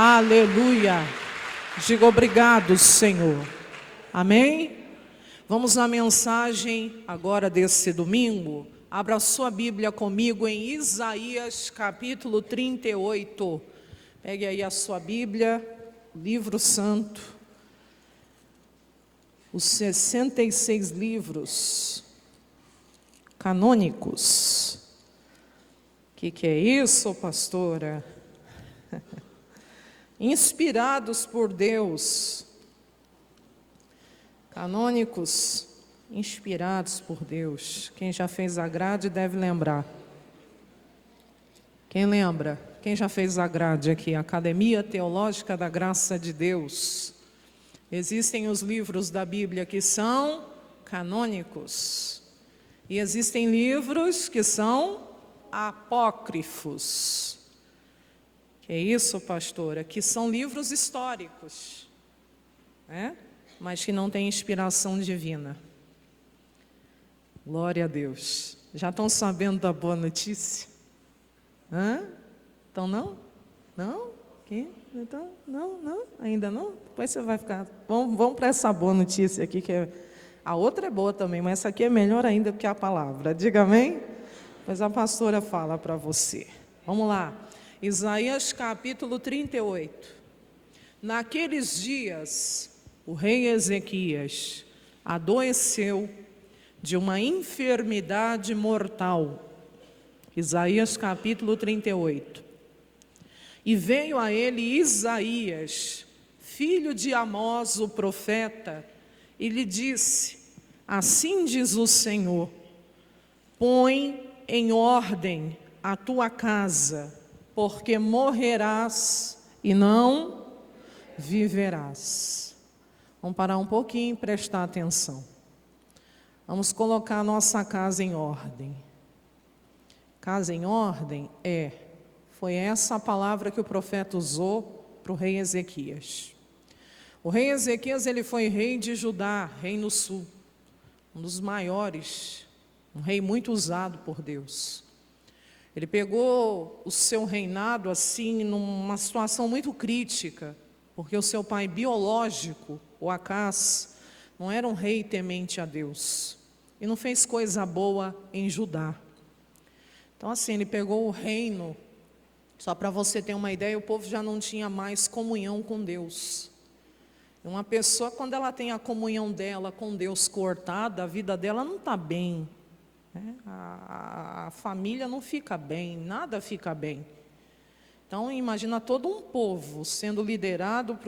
Aleluia. Diga obrigado, Senhor. Amém? Vamos à mensagem agora desse domingo. Abra a sua Bíblia comigo em Isaías capítulo 38. Pegue aí a sua Bíblia, livro santo. Os 66 livros canônicos. O que é isso, pastora? Inspirados por Deus. Canônicos, inspirados por Deus. Quem já fez a grade deve lembrar. Quem lembra? Quem já fez a grade aqui? Academia Teológica da Graça de Deus. Existem os livros da Bíblia que são canônicos. E existem livros que são apócrifos. Que é isso, pastora? Que são livros históricos, né? Mas que não têm inspiração divina. Glória a Deus. Já estão sabendo da boa notícia? Então não? Não? Quem? Então, não? Ainda não? Depois você vai ficar... Vamos para essa boa notícia aqui, que é... A outra é boa também, mas essa aqui é melhor ainda do que a palavra. Diga amém? Pois a pastora fala para você. Vamos lá. Isaías capítulo 38. Naqueles dias, o rei Ezequias adoeceu de uma enfermidade mortal. Isaías capítulo 38. E veio a ele Isaías, filho de Amós, o profeta, e lhe disse: assim diz o Senhor, põe em ordem a tua casa, porque morrerás e não viverás. Vamos parar um pouquinho e prestar atenção. Vamos colocar a nossa casa em ordem. Casa em ordem foi essa a palavra que o profeta usou para o rei Ezequias. O rei Ezequias, ele foi rei de Judá, reino sul, um dos maiores, um rei muito usado por Deus. Ele pegou o seu reinado assim numa situação muito crítica, porque o seu pai biológico, o Acás, não era um rei temente a Deus e não fez coisa boa em Judá. Então assim, ele pegou o reino, só para você ter uma ideia, o povo já não tinha mais comunhão com Deus. Uma pessoa, quando ela tem a comunhão dela com Deus cortada, a vida dela não está bem, né? A família não fica bem, nada fica bem. Então imagina todo um povo sendo liderado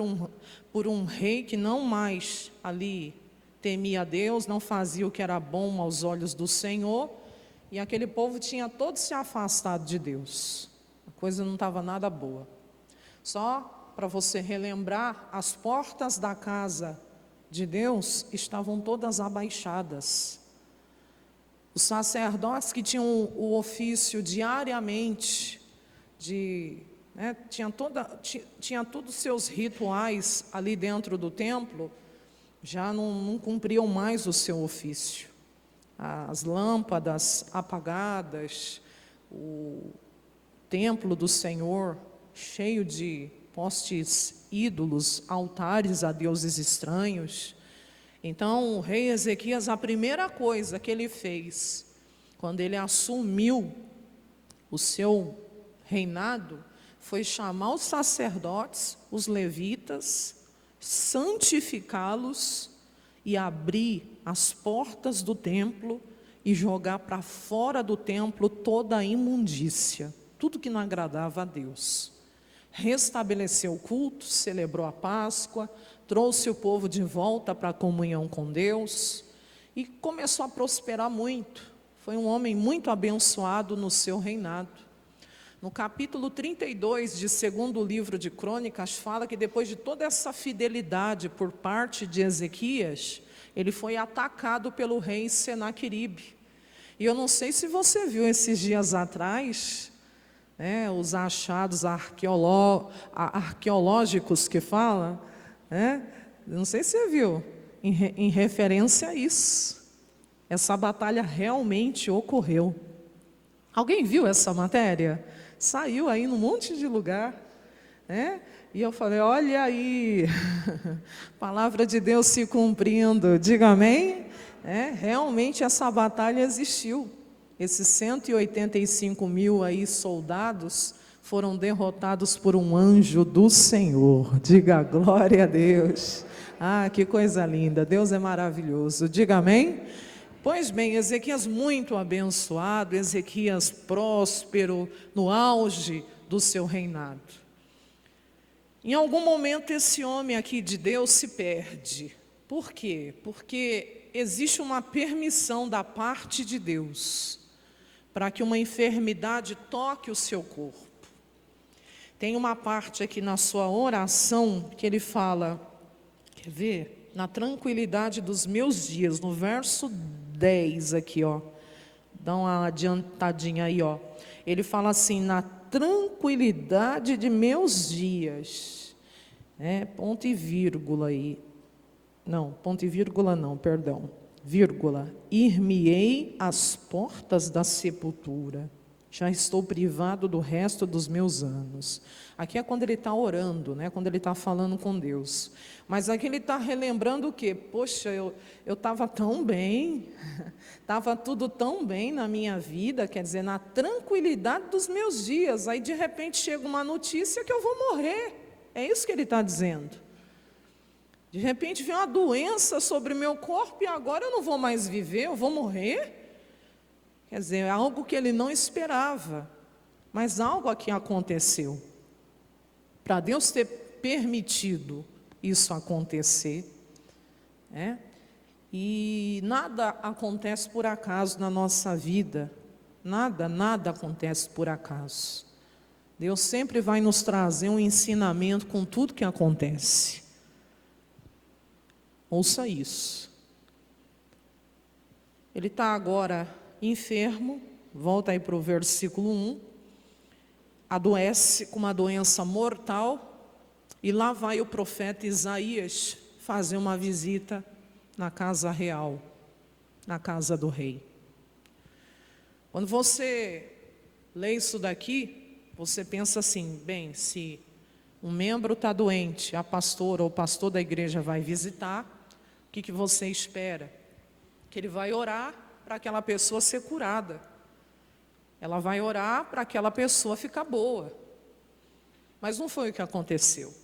por um rei que não mais ali temia a Deus, não fazia o que era bom aos olhos do Senhor, e aquele povo tinha todo se afastado de Deus. A coisa não estava nada boa. Só para você relembrar, as portas da casa de Deus estavam todas abaixadas. Os sacerdotes que tinham o ofício diariamente tinha todos os seus rituais ali dentro do templo, já não cumpriam mais o seu ofício. As lâmpadas apagadas, o templo do Senhor cheio de postes ídolos, altares a deuses estranhos. Então o rei Ezequias, a primeira coisa que ele fez, quando ele assumiu o seu reinado, foi chamar os sacerdotes, os levitas, santificá-los e abrir as portas do templo e jogar para fora do templo toda a imundícia, tudo que não agradava a Deus. Restabeleceu o culto, celebrou a Páscoa, trouxe o povo de volta para a comunhão com Deus e começou a prosperar muito. Foi um homem muito abençoado no seu reinado. No capítulo 32 de segundo livro de Crônicas, fala que depois de toda essa fidelidade por parte de Ezequias, ele foi atacado pelo rei Senaqueribe. E eu não sei se você viu esses dias atrás, os achados arqueológicos que fala, não sei se você viu, em referência a isso. Essa batalha realmente ocorreu. Alguém viu essa matéria? Saiu aí num monte de lugar. né? E eu falei, olha aí, palavra de Deus se cumprindo, diga amém? Realmente essa batalha existiu. Esses 185 mil aí soldados foram derrotados por um anjo do Senhor. Diga glória a Deus. Ah, que coisa linda, Deus é maravilhoso, diga amém? Pois bem, Ezequias muito abençoado, Ezequias próspero, no auge do seu reinado. Em algum momento esse homem aqui de Deus se perde. Por quê? Porque existe uma permissão da parte de Deus para que uma enfermidade toque o seu corpo. Tem uma parte aqui na sua oração que ele fala, quer ver? Na tranquilidade dos meus dias, no verso 10 aqui, ó. Dá uma adiantadinha aí, ó. Ele fala assim, na tranquilidade de meus dias. Ponto e vírgula aí. Não, ponto e vírgula não, perdão. Vírgula. Ir-me-ei às portas da sepultura. Já estou privado do resto dos meus anos. Aqui é quando ele está orando, né? Quando ele está falando com Deus. Mas aqui ele está relembrando o quê? Poxa, eu estava tão bem, estava tudo tão bem na minha vida, quer dizer, na tranquilidade dos meus dias. Aí de repente chega uma notícia que eu vou morrer. É isso que ele está dizendo. De repente vem uma doença sobre o meu corpo e agora eu não vou mais viver, eu vou morrer. Quer dizer, é algo que ele não esperava, mas algo aqui aconteceu. Para Deus ter permitido isso acontecer, e nada acontece por acaso na nossa vida, nada acontece por acaso. Deus sempre vai nos trazer um ensinamento com tudo que acontece. Ouça isso. Ele está agora enfermo, volta aí para o versículo 1, adoece com uma doença mortal, e lá vai o profeta Isaías fazer uma visita na casa real, na casa do rei. Quando você lê isso daqui, você pensa assim, bem, se um membro está doente, a pastora ou o pastor da igreja vai visitar, o que você espera? Que ele vai orar para aquela pessoa ser curada. Ela vai orar para aquela pessoa ficar boa. Mas não foi o que aconteceu.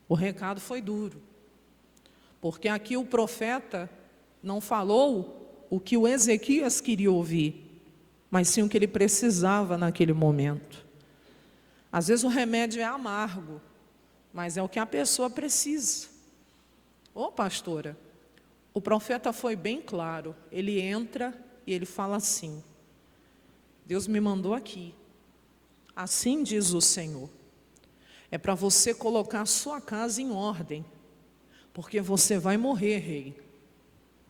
O recado foi duro. Porque aqui o profeta não falou o que o Ezequias queria ouvir, mas sim o que ele precisava naquele momento. Às vezes o remédio é amargo, mas é o que a pessoa precisa. Ô pastora, o profeta foi bem claro. Ele entra e ele fala assim, Deus me mandou aqui, assim diz o Senhor, é para você colocar a sua casa em ordem, porque você vai morrer, rei,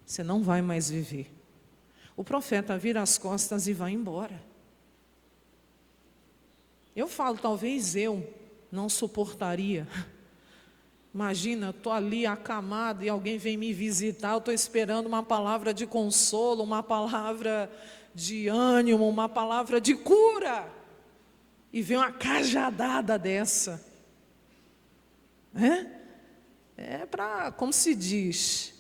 você não vai mais viver. O profeta vira as costas e vai embora. Eu falo, talvez eu não suportaria. Imagina, eu estou ali acamado e alguém vem me visitar, eu estou esperando uma palavra de consolo, uma palavra de ânimo, uma palavra de cura. E vem uma cajadada dessa. Para, como se diz,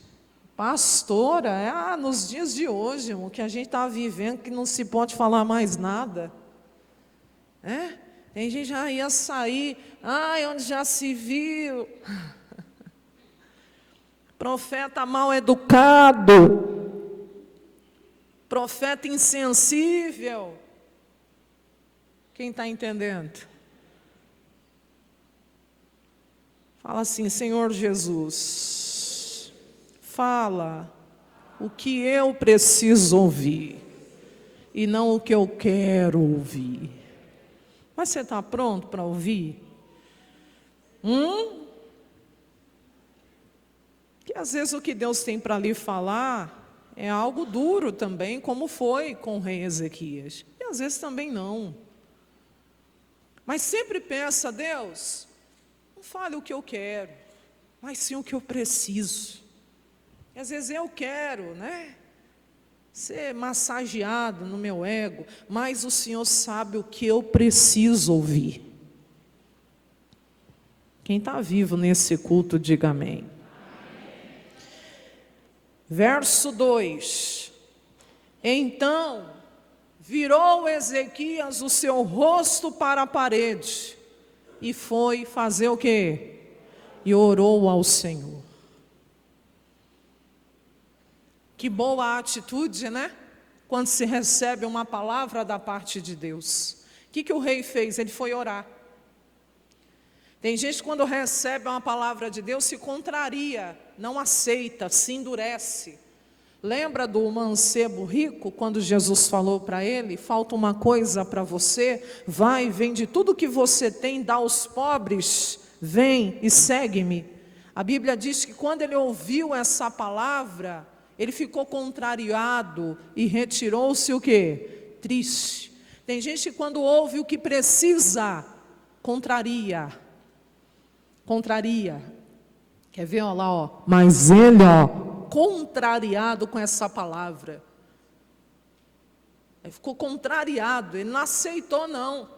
pastora, nos dias de hoje, o que a gente está vivendo, que não se pode falar mais nada. Tem gente que já ia sair, onde já se viu. Profeta mal educado, profeta insensível. Quem está entendendo? Fala assim, Senhor Jesus, fala o que eu preciso ouvir e não o que eu quero ouvir. Mas você está pronto para ouvir? Que às vezes o que Deus tem para lhe falar é algo duro também, como foi com o rei Ezequias. E às vezes também não. Mas sempre peça a Deus, não fale o que eu quero, mas sim o que eu preciso. E às vezes eu quero, ser massageado no meu ego, mas o Senhor sabe o que eu preciso ouvir. Quem está vivo nesse culto, diga amém. Verso 2. Então virou Ezequias o seu rosto para a parede e foi fazer o quê? E orou ao Senhor. Que boa atitude, né? Quando se recebe uma palavra da parte de Deus. O que o rei fez? Ele foi orar. Tem gente que quando recebe uma palavra de Deus se contraria, não aceita, se endurece. Lembra do mancebo rico, quando Jesus falou para ele: falta uma coisa para você, vai, vende tudo que você tem, dá aos pobres, vem e segue-me. A Bíblia diz que quando ele ouviu essa palavra, ele ficou contrariado e retirou-se o quê? Triste. Tem gente que quando ouve o que precisa, contraria. Quer ver, olha lá, ó. Mas ele, ó, contrariado com essa palavra. Ele ficou contrariado, ele não aceitou não.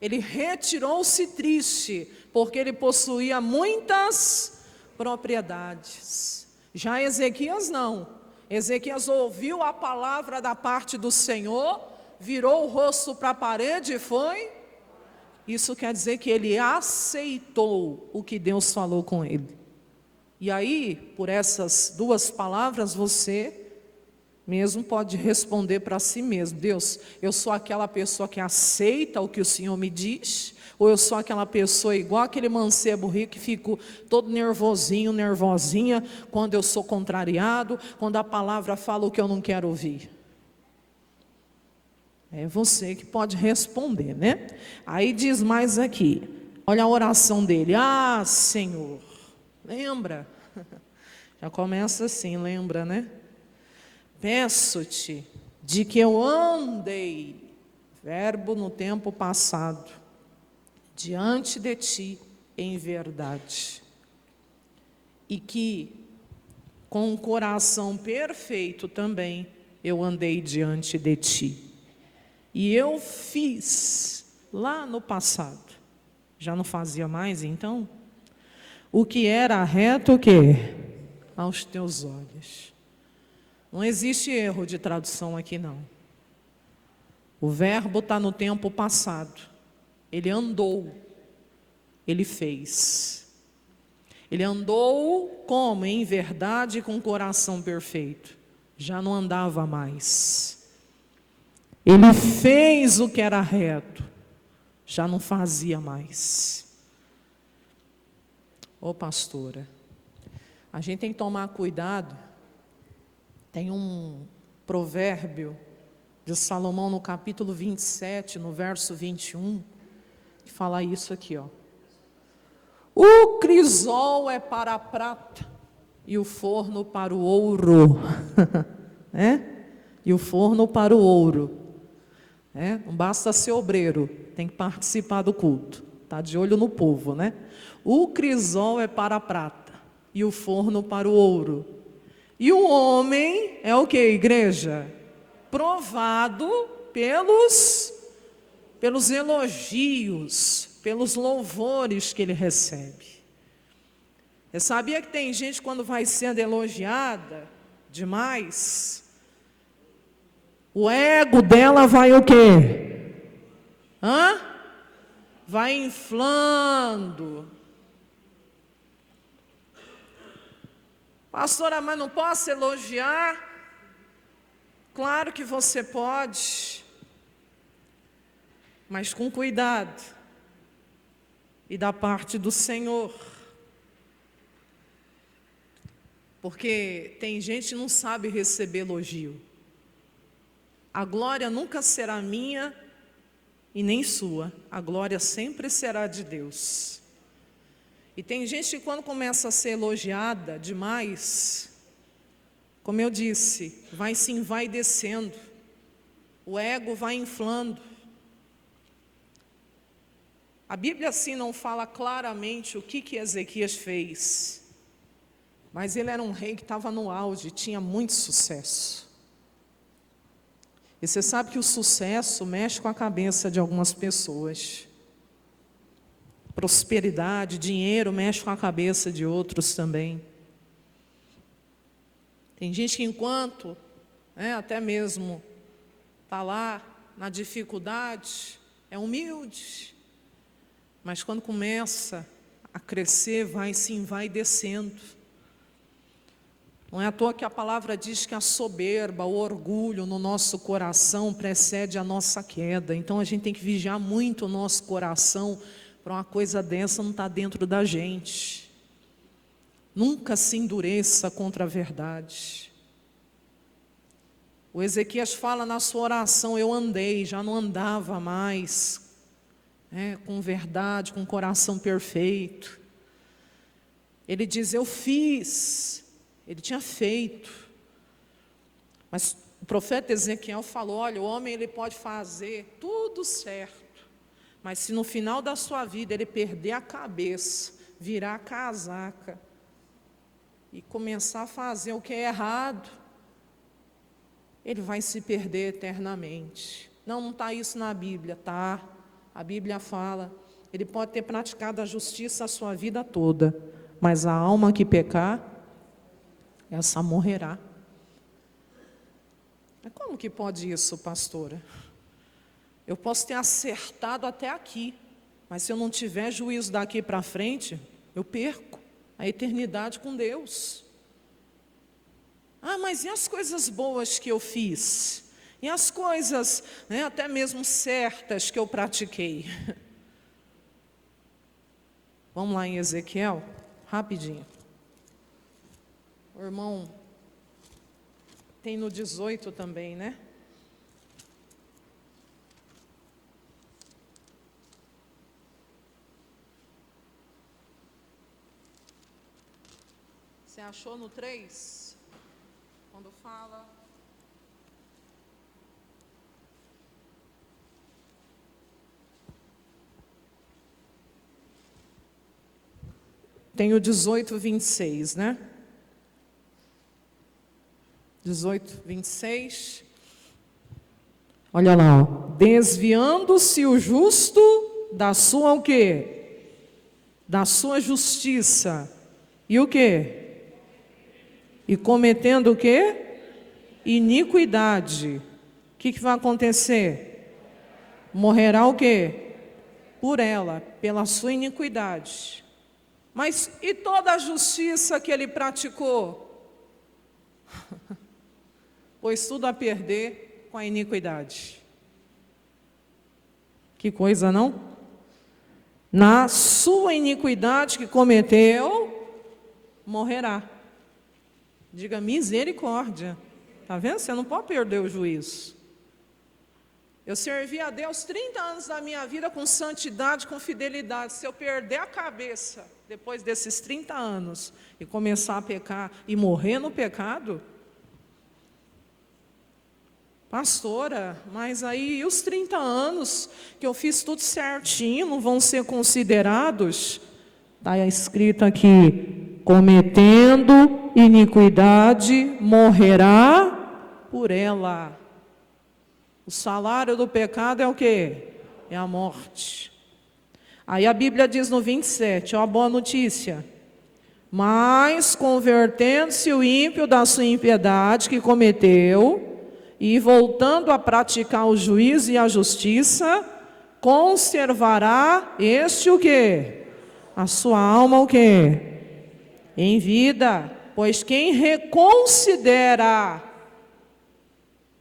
Ele retirou-se triste, porque ele possuía muitas propriedades. Já Ezequias não. Ezequias ouviu a palavra da parte do Senhor, virou o rosto para a parede e foi. Isso quer dizer que ele aceitou o que Deus falou com ele. E aí, por essas duas palavras, você mesmo pode responder para si mesmo: Deus, eu sou aquela pessoa que aceita o que o Senhor me diz? Ou eu sou aquela pessoa igual aquele mancebo rico que fico todo nervosinho, nervosinha, quando eu sou contrariado, quando a palavra fala o que eu não quero ouvir? É você que pode responder, né? Aí diz mais aqui, olha a oração dele: ah, Senhor, lembra? Já começa assim, lembra, né? Peço-te de que eu andei, verbo no tempo passado, diante de ti em verdade, e que com um coração perfeito também eu andei diante de ti. E eu fiz lá no passado, já não fazia mais então, o que era reto o quê? Aos teus olhos. Não existe erro de tradução aqui não. O verbo está no tempo passado. Ele andou, ele fez. Ele andou como? Em verdade, com o coração perfeito. Já não andava mais. Ele fez o que era reto, já não fazia mais. Ô pastora, a gente tem que tomar cuidado. Tem um provérbio de Salomão no capítulo 27, no verso 21, que fala isso aqui, ó. O crisol é para a prata e o forno para o ouro. E o forno para o ouro. Não basta ser obreiro, tem que participar do culto. Está de olho no povo, né? O crisol é para a prata e o forno para o ouro. E o homem é o que, igreja? Provado pelos elogios, pelos louvores que ele recebe. Você sabia que tem gente quando vai sendo elogiada demais, o ego dela vai o quê? Vai inflando. Pastora, mas não posso elogiar? Claro que você pode, mas com cuidado e da parte do Senhor. Porque tem gente que não sabe receber elogio. A glória nunca será minha e nem sua. A glória sempre será de Deus. E tem gente que quando começa a ser elogiada demais, como eu disse, vai se envaidecendo. O ego vai inflando. A Bíblia assim não fala claramente o que Ezequias fez. Mas ele era um rei que estava no auge, tinha muito sucesso. E você sabe que o sucesso mexe com a cabeça de algumas pessoas. prosperidade, dinheiro, mexe com a cabeça de outros também. Tem gente que enquanto, até mesmo está lá na dificuldade, é humilde, mas quando começa a crescer, vai descendo. Não é à toa que a palavra diz que a soberba, o orgulho no nosso coração precede a nossa queda. Então a gente tem que vigiar muito o nosso coração para uma coisa dessa não estar dentro da gente. Nunca se endureça contra a verdade. O Ezequias fala na sua oração: eu andei, já não andava mais, com verdade, com coração perfeito. Ele diz: eu fiz. Ele tinha feito. Mas o profeta Ezequiel falou: olha, o homem ele pode fazer tudo certo, mas se no final da sua vida ele perder a cabeça, virar a casaca e começar a fazer o que é errado, ele vai se perder eternamente. Não está isso na Bíblia, tá? A Bíblia fala, ele pode ter praticado a justiça a sua vida toda, mas a alma que pecar, essa morrerá. Mas como que pode isso, pastora? Eu posso ter acertado até aqui, mas se eu não tiver juízo daqui para frente, eu perco a eternidade com Deus. Ah, mas e as coisas boas que eu fiz? E as coisas, até mesmo certas que eu pratiquei? Vamos lá em Ezequiel, rapidinho. O irmão tem no 18 também, né? Você achou no 3? Quando fala... Tem o 18, 26, né? 18, 26. Olha lá, ó. Desviando-se o justo da sua o quê? Da sua justiça. E o quê? E cometendo o quê? Iniquidade. O que vai acontecer? Morrerá o quê? Por ela, pela sua iniquidade. Mas e toda a justiça que ele praticou? Pois tudo a perder com a iniquidade. Que coisa, não? Na sua iniquidade que cometeu, morrerá. Diga misericórdia. Está vendo? Você não pode perder o juízo. Eu servi a Deus 30 anos da minha vida com santidade, com fidelidade. Se eu perder a cabeça depois desses 30 anos e começar a pecar e morrer no pecado, pastora, mas aí e os 30 anos que eu fiz tudo certinho não vão ser considerados? Está escrito aqui: cometendo iniquidade, morrerá por ela. O salário do pecado é o quê? É a morte. Aí a Bíblia diz no 27, ó, a boa notícia: mas convertendo-se o ímpio da sua impiedade que cometeu, e voltando a praticar o juízo e a justiça, conservará este o quê? A sua alma o quê? Em vida. Pois quem reconsidera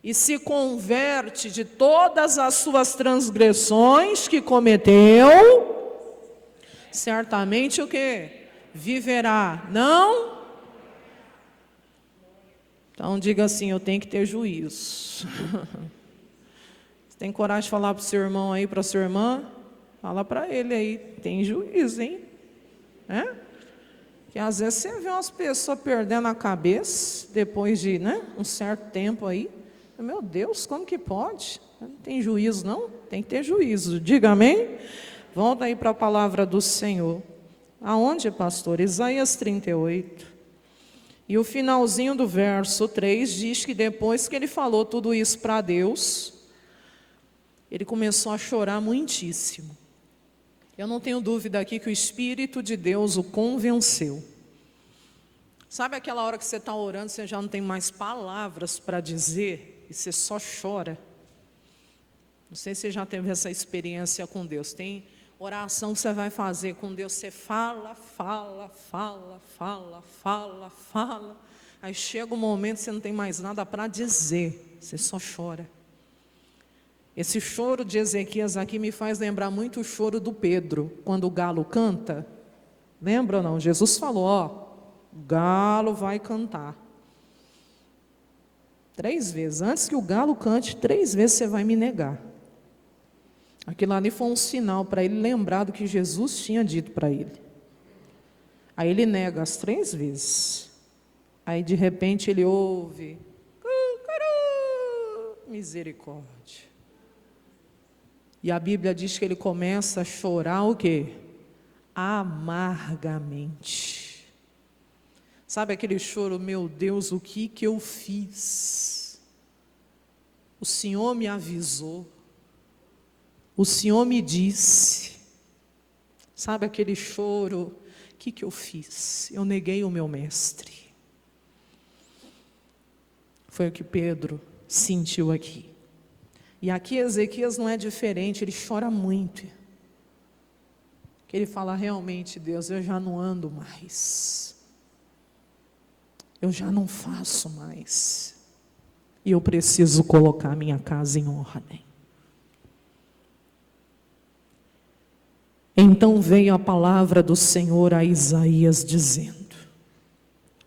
e se converte de todas as suas transgressões que cometeu, certamente o quê? Viverá. Não? Então diga assim: eu tenho que ter juízo. Você tem coragem de falar para o seu irmão aí, para a sua irmã? Fala para ele aí, tem juízo, hein? Que às vezes você vê umas pessoas perdendo a cabeça, depois de um certo tempo aí. Meu Deus, como que pode? Não tem juízo não? Tem que ter juízo. Diga amém? Volta aí para a palavra do Senhor. Aonde, pastor? Isaías 38. E o finalzinho do verso 3 diz que depois que ele falou tudo isso para Deus, ele começou a chorar muitíssimo. Eu não tenho dúvida aqui que o Espírito de Deus o convenceu. Sabe aquela hora que você está orando, você já não tem mais palavras para dizer e você só chora? Não sei se você já teve essa experiência com Deus. Tem oração que você vai fazer com Deus, você fala. Aí chega um momento que você não tem mais nada para dizer, você só chora. Esse choro de Ezequias aqui me faz lembrar muito o choro do Pedro, quando o galo canta. Lembra ou não? Jesus falou, o galo vai cantar 3 vezes. Antes que o galo cante, 3 vezes você vai me negar. Aquilo ali foi um sinal para ele lembrar do que Jesus tinha dito para ele. Aí ele nega as 3 vezes. Aí de repente ele ouve, misericórdia. E a Bíblia diz que ele começa a chorar o quê? Amargamente. Sabe aquele choro, meu Deus, o que eu fiz? O Senhor me avisou. O Senhor me disse. Sabe aquele choro, o que eu fiz? Eu neguei o meu mestre. Foi o que Pedro sentiu aqui. E aqui Ezequias não é diferente, ele chora muito. Que ele fala, realmente, Deus, eu já não ando mais. Eu já não faço mais. E eu preciso colocar minha casa em ordem. Então veio a palavra do Senhor a Isaías dizendo,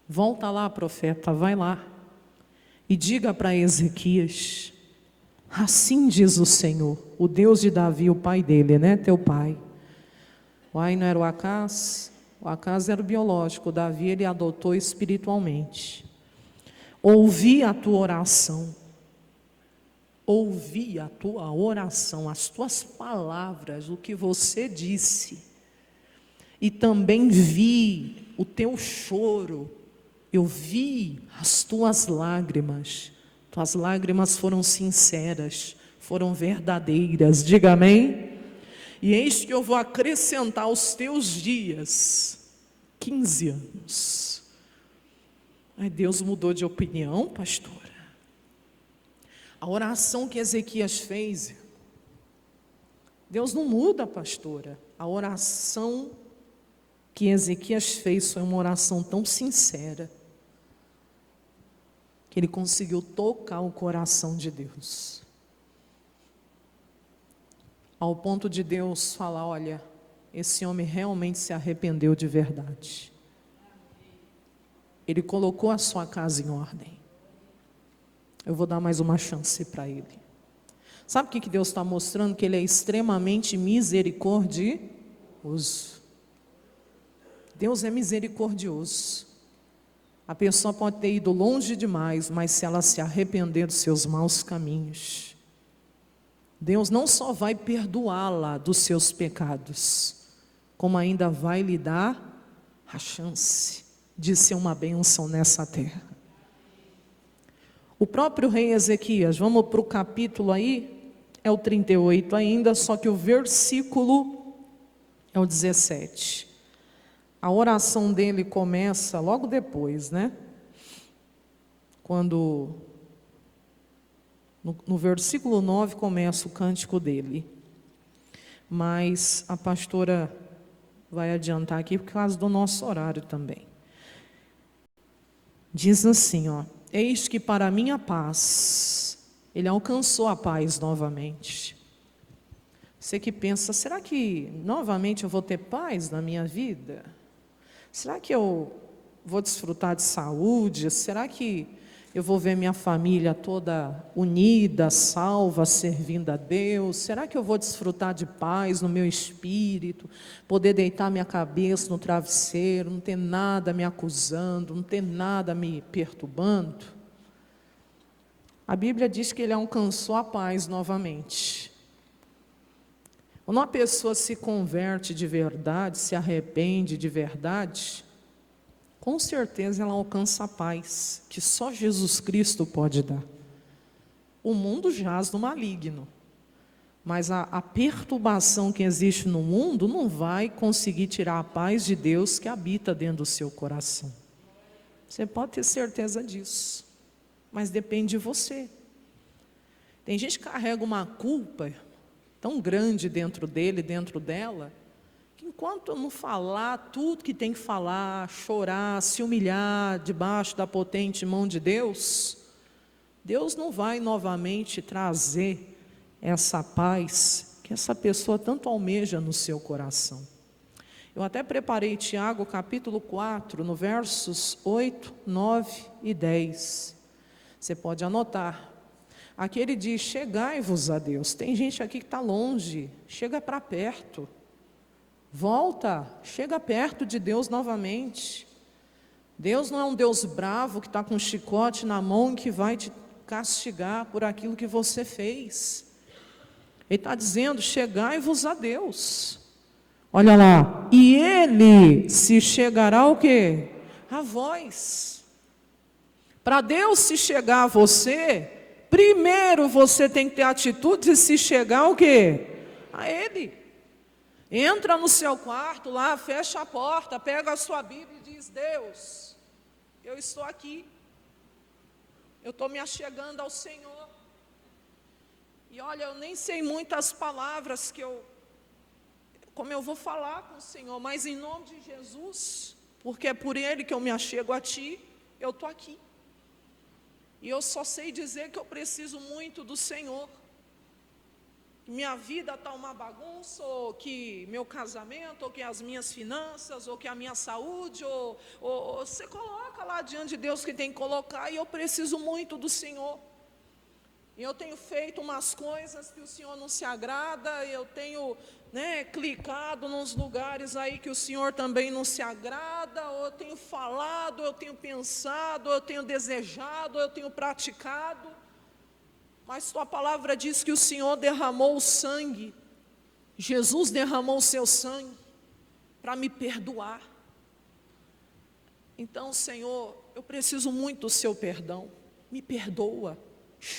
volta lá, profeta, vai lá e diga para Ezequias, assim diz o Senhor, o Deus de Davi, o pai dele, né, teu pai. O pai não era o Acás era o biológico, o Davi ele adotou espiritualmente. Ouvi a tua oração, as tuas palavras, o que você disse, e também vi o teu choro, eu vi as tuas lágrimas foram sinceras, foram verdadeiras, diga amém? E eis que eu vou acrescentar aos teus dias 15 anos. Ai, Deus mudou de opinião, pastora? A oração que Ezequias fez, Deus não muda, pastora. A oração que Ezequias fez foi uma oração tão sincera, que ele conseguiu tocar o coração de Deus. Ao ponto de Deus falar, olha, esse homem realmente se arrependeu de verdade. Ele colocou a sua casa em ordem. Eu vou dar mais uma chance para ele. Sabe o que Deus está mostrando? Que ele é extremamente misericordioso. Deus é misericordioso. A pessoa pode ter ido longe demais, mas se ela se arrepender dos seus maus caminhos, Deus não só vai perdoá-la dos seus pecados, como ainda vai lhe dar a chance de ser uma bênção nessa terra. O próprio rei Ezequias, vamos para o capítulo aí, é o 38 ainda, só que o versículo é o 17. A oração dele começa logo depois, né? Quando, no versículo 9 começa o cântico dele. Mas a pastora vai adiantar aqui por causa do nosso horário também. Diz assim, eis que para minha paz, ele alcançou a paz novamente. Você que pensa, será que novamente eu vou ter paz na minha vida? Será que eu vou desfrutar de saúde? Será que eu vou ver minha família toda unida, salva, servindo a Deus? Será que eu vou desfrutar de paz no meu espírito? Poder deitar minha cabeça no travesseiro, não ter nada me acusando, não ter nada me perturbando? A Bíblia diz que ele alcançou a paz novamente. Quando uma pessoa se converte de verdade, se arrepende de verdade, com certeza ela alcança a paz, que só Jesus Cristo pode dar. O mundo jaz no maligno, Mas a perturbação que existe no mundo não vai conseguir tirar a paz de Deus que habita dentro do seu coração. Você pode ter certeza disso, mas depende de você. Tem gente que carrega uma culpa tão grande dentro dele, dentro dela, que enquanto eu não falar tudo que tem que falar, chorar, se humilhar debaixo da potente mão de Deus, Deus não vai novamente trazer essa paz que essa pessoa tanto almeja no seu coração. Eu até preparei Tiago capítulo 4, no versos 8, 9 e 10. Você pode anotar. Aqui ele diz: chegai-vos a Deus. Tem gente aqui que está longe, chega para perto. Volta, chega perto de Deus novamente. Deus não é um Deus bravo que está com um chicote na mão e que vai te castigar por aquilo que você fez. Ele está dizendo: chegai-vos a Deus. Olha lá, e Ele se chegará o quê? A vós. Para Deus se chegar a você, primeiro você tem que ter a atitude de se chegar o quê? A Ele. Entra no seu quarto lá, fecha a porta, pega a sua Bíblia e diz: Deus, eu estou aqui. Eu estou me achegando ao Senhor. E olha, eu nem sei muitas palavras como eu vou falar com o Senhor, mas em nome de Jesus, porque é por Ele que eu me achego a Ti, eu estou aqui. E eu só sei dizer que eu preciso muito do Senhor. Minha vida está uma bagunça, ou que meu casamento, ou que as minhas finanças, ou que a minha saúde, ou você coloca lá diante de Deus que tem que colocar, e eu preciso muito do Senhor. E eu tenho feito umas coisas que o Senhor não se agrada, eu tenho clicado nos lugares aí que o Senhor também não se agrada, ou eu tenho falado, eu tenho pensado, eu tenho desejado, eu tenho praticado. Mas tua palavra diz que o Senhor derramou o sangue, Jesus derramou o seu sangue para me perdoar. Então, Senhor, eu preciso muito do seu perdão, me perdoa.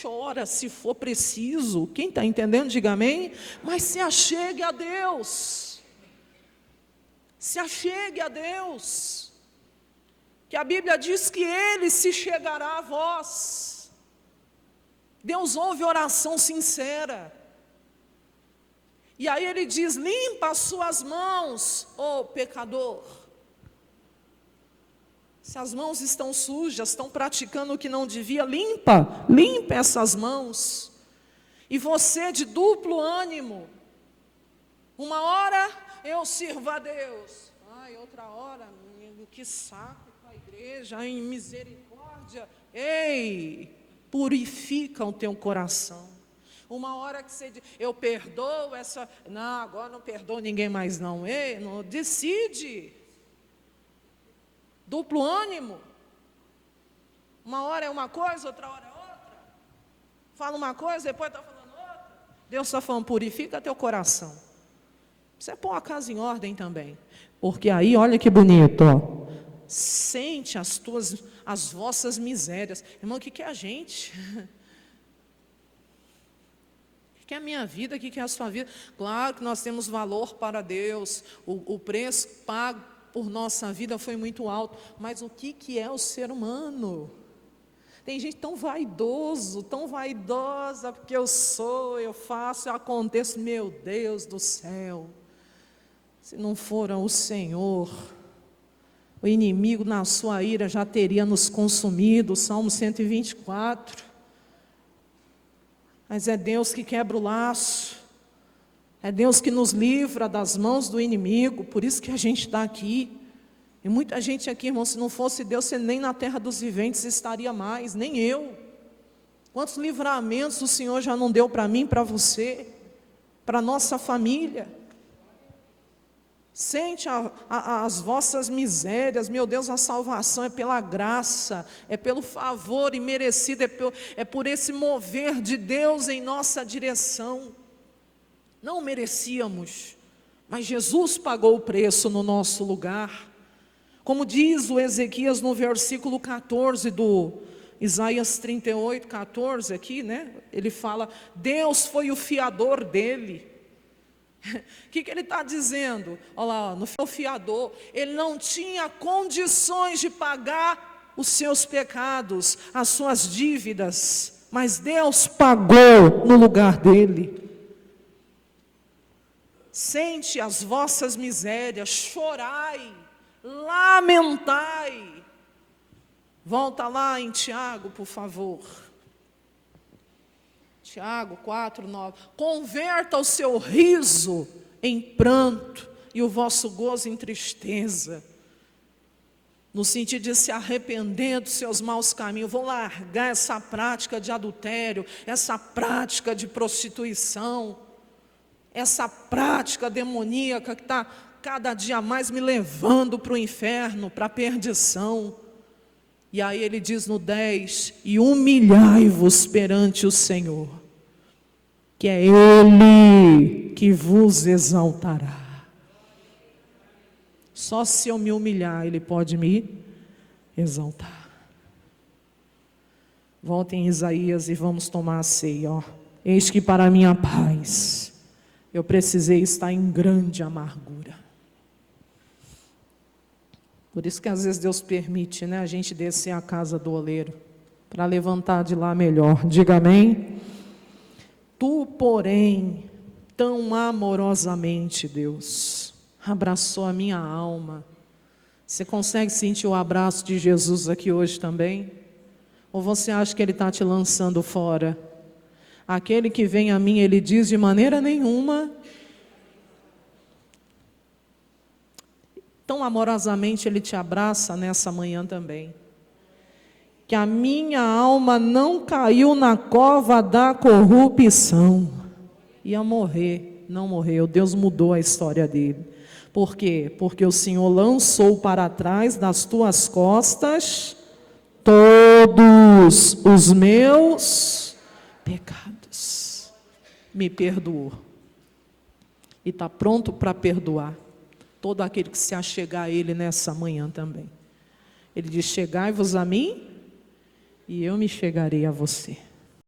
Chora se for preciso. Quem está entendendo, diga amém. Mas se achegue a Deus. Se achegue a Deus. Que a Bíblia diz que Ele se chegará a vós. Deus ouve oração sincera. E aí Ele diz: limpa as suas mãos, ó pecador. Se as mãos estão sujas, estão praticando o que não devia, limpa essas mãos. E você de duplo ânimo, uma hora eu sirvo a Deus, outra hora, que saco para a igreja, em misericórdia. Ei, purifica o teu coração. Uma hora que você diz: eu perdoo essa, não, agora não perdoo ninguém mais não. Ei, não, decide. Duplo ânimo. Uma hora é uma coisa, outra hora é outra. Fala uma coisa, depois está falando outra. Deus está falando: purifica teu coração. Você põe a casa em ordem também. Porque aí, olha que bonito, ó. Sente as vossas misérias. Irmão, o que é a gente? O que é a minha vida? O que é a sua vida? Claro que nós temos valor para Deus. O preço pago por nossa vida foi muito alto, mas o que é o ser humano? Tem gente tão vaidoso, tão vaidosa, porque eu faço, eu aconteço. Meu Deus do céu, se não fora o Senhor, o inimigo na sua ira já teria nos consumido. Salmo 124. Mas é Deus que quebra o laço, é Deus que nos livra das mãos do inimigo. Por isso que a gente está aqui. E muita gente aqui, irmão, se não fosse Deus, você nem na terra dos viventes estaria mais, nem eu. Quantos livramentos o Senhor já não deu para mim, para você, para a nossa família. Sente as vossas misérias. Meu Deus, a salvação é pela graça, é pelo favor imerecido, é por esse mover de Deus em nossa direção. Não merecíamos, mas Jesus pagou o preço no nosso lugar. Como diz o Ezequias no versículo 14 do Isaías 38, 14 aqui, né? Ele fala, Deus foi o fiador dele. O que ele está dizendo? Olha lá, no fiador, ele não tinha condições de pagar os seus pecados, as suas dívidas, mas Deus pagou no lugar dele. Sente as vossas misérias, chorai, lamentai. Volta lá em Tiago, por favor. Tiago 4, 9. Converta o seu riso em pranto e o vosso gozo em tristeza. No sentido de se arrepender dos seus maus caminhos. Vou largar essa prática de adultério, essa prática de prostituição, essa prática demoníaca que está cada dia mais me levando para o inferno, para a perdição. E aí ele diz no 10, e humilhai-vos perante o Senhor, que é Ele que vos exaltará. Só se eu me humilhar, Ele pode me exaltar. Voltem em Isaías e vamos tomar a ceia. Ó. Eis que para a minha paz, eu precisei estar em grande amargura. Por isso que às vezes Deus permite, né, a gente descer à casa do oleiro, para levantar de lá melhor. Diga amém. Tu, porém, tão amorosamente, Deus, abraçou a minha alma. Você consegue sentir o abraço de Jesus aqui hoje também? Ou você acha que Ele está te lançando fora? Aquele que vem a mim, Ele diz de maneira nenhuma. Tão amorosamente Ele te abraça nessa manhã também. Que a minha alma não caiu na cova da corrupção. Ia morrer, não morreu. Deus mudou a história dele. Por quê? Porque o Senhor lançou para trás das tuas costas todos os meus pecados. Me perdoou. E está pronto para perdoar todo aquele que se achegar a Ele nessa manhã também. Ele diz, chegai-vos a mim, e eu me chegarei a você.